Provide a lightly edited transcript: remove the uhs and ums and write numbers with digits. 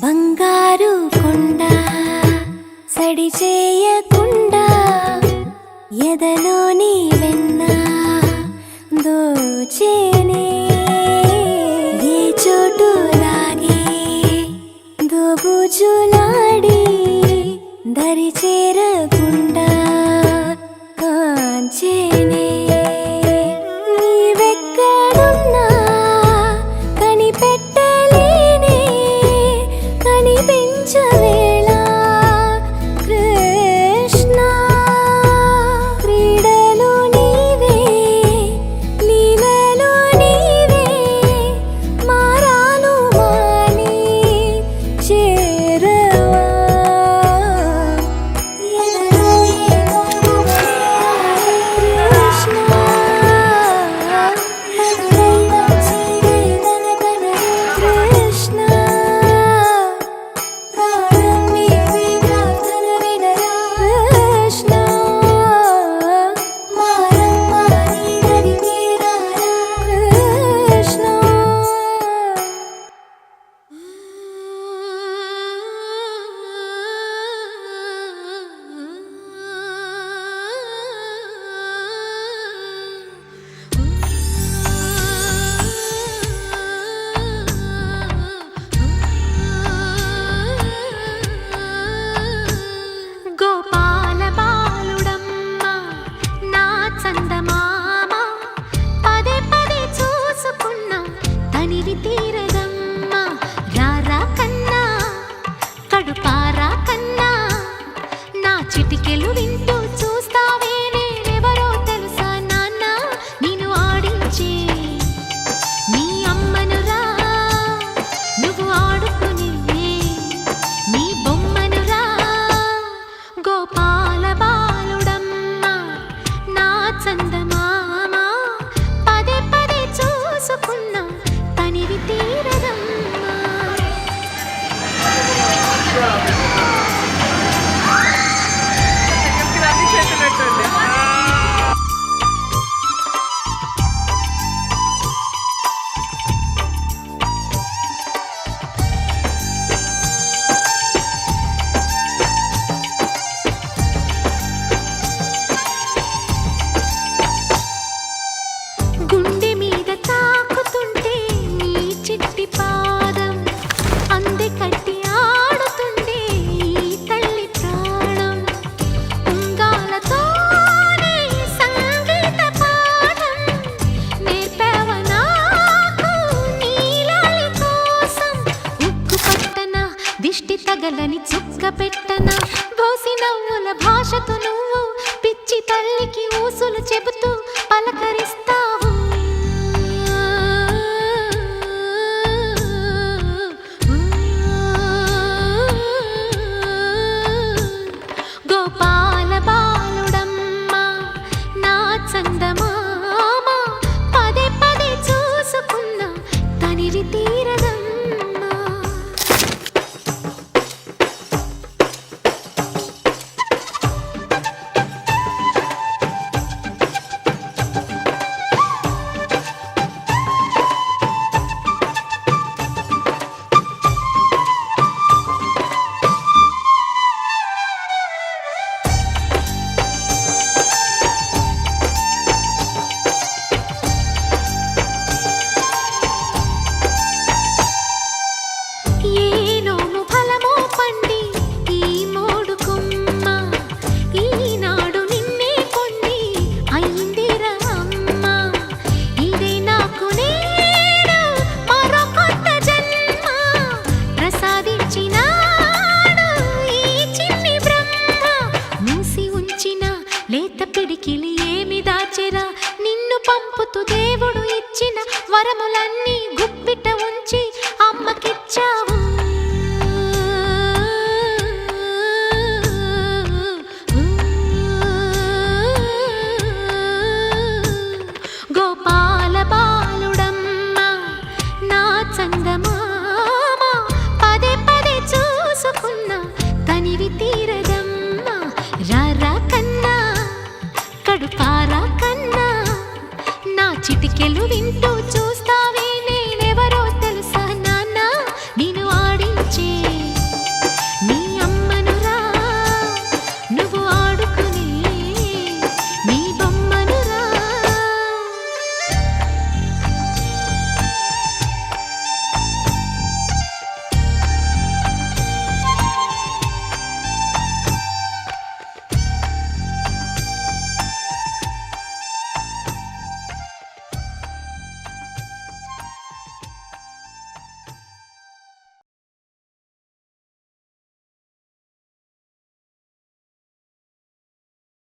బంగారు కొండ సడి చేయకుండా ఎదలోని వెన్న దోచేనే ఏ చోటు లాగే దోబుజులాడి దరి చేరకుండా కాంచేనే నీవెక్కడున్నా కనిపెట్టలేనే కనిపించవేళ కృష్ణ క్రీడలు నీవే లీలలు నీవే మారాను మాని చేరవా చిటికెలు వింటూ చూస్తావే నేనెవరో తెలుసా నాన్న నిన్ను ఆడించే నీ అమ్మనురా నువ్వు ఆడుకుని నీ బొమ్మనురా గోపాల బాలుడమ్మ నా చందమామ పదే పదే చూసుకున్నా తనివి తీరదమ్మా గుండె మీద తాకుతుంటే నీ చిట్టి పాదం అందే కట్టి ఆడుతుండే ఈ తల్లి ప్రాణం ఉంగాలతోనే సంగీత పాఠం నేర్పావ నాకు నీలాలి కోసం ఉక్కు పట్టన దిష్టి తగలని చుక్క పెట్టన బోసి నవ్వుల భాషతో నువ్వు పిచ్చి తల్లికి ఊసులు చెబుతూ పలకరిస్తావు గోపాల బాలుడమ్మ నా చందమామ పదే పదే చూసుకున్నా తనివి తీరదమ్మా లేత పిడికిలి ఏమి దాచెరా నిన్ను పంపుతూ దేవుడు ఇచ్చిన వరములన్నీ గుప్పిట ఉంచి అమ్మకిచ్చావు గోపాల బాలుడమ్మ నా చందమామ పదే పదే చూసుకున్నా తనివి తీరదమ్మా రారా కన్నా కడుపార చిటికెలు వింటూ చూ